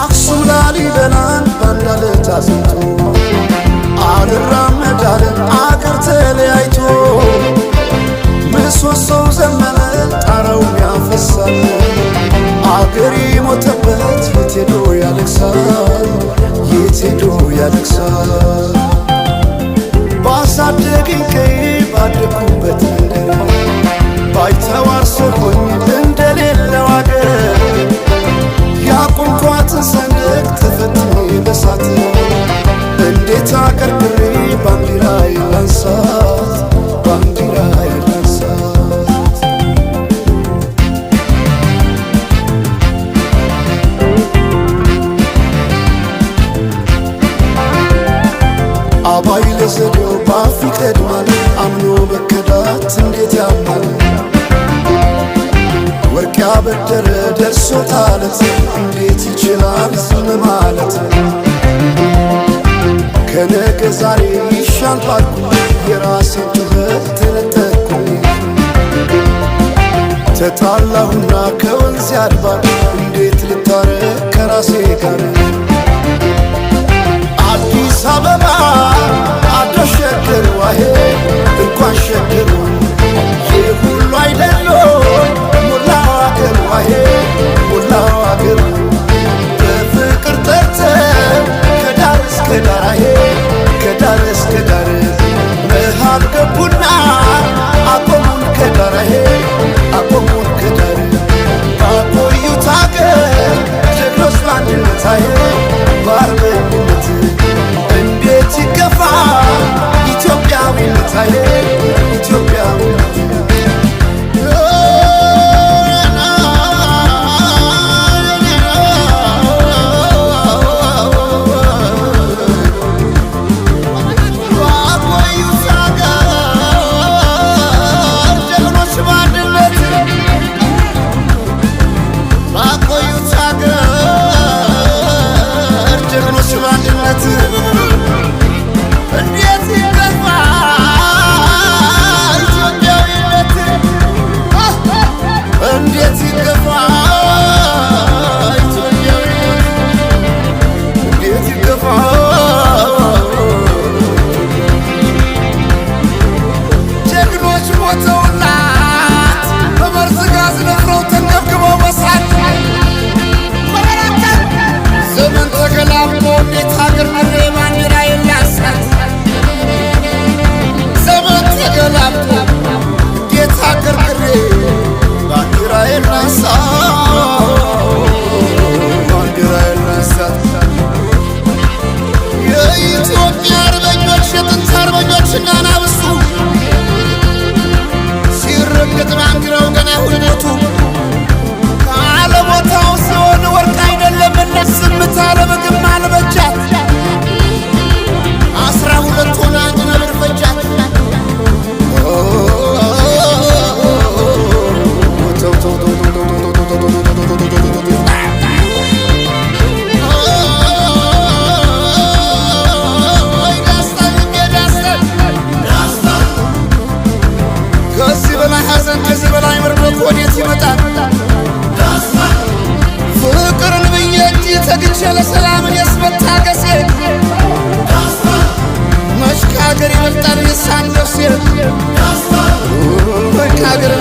አክሱም ላሊበላን ባንዳለት አስንቶ አልራመዳለ አገር ተለያይቶ ምሰሶው ዘመነ ጣራው ያፈሳል አገር ሞተበት የት ሄዶ ያለቅሳል የት ሄዶ ያለቅሳል ባሳደገኝ ቀይ ባደኩበት መንደር ባይተዋር ሰሆኝ እንደሌለው አገር ያቆምኳትን ሰንደቅ ተፈትኜ በሳት እንዴት አቀርቅሬ ባንዲራዬ ላንሳት ባንዲራዬ ላንሳት አባይ ለዘዴው ባፍ ይቀድማል አምኖ በከዳት እንዴት ያምናል ወርቅ ያበደረ ደርሶታለት እንዴት ይችላል ዝም ማለት ከነገ ዛሬ ይሻል ባልኩ የራሴን ጩኸት ተነጠቅኩኝ ተጣላሁና ከወንዝ አድባር እንዴት ልታረቅ ከራሴ ጋር አዲስ አበባ አደሸገር ዋሄ እንኳን ሸገሩ የሁሉ አይደሎ ሙላው አገር ዋሄ ሙላው አገር በፍቅር ጠርተን ከዳር እስከ ዳር አሄ ከዳር እስከ ዳር መሃል ገቡና አቆሙን ከዳር አሄ አቆሙን ከዳር ባቆዩት አገር ጀግኖች በአንድነት አሄ በአርበኝነት እንዴት ይገፋ ኢትዮጵያዊነት አሄ ኢትዮጵያዊነት ለሰላም ያስመታገሴ መሽካገር ይመጣል የሳንደሴ መሽካገር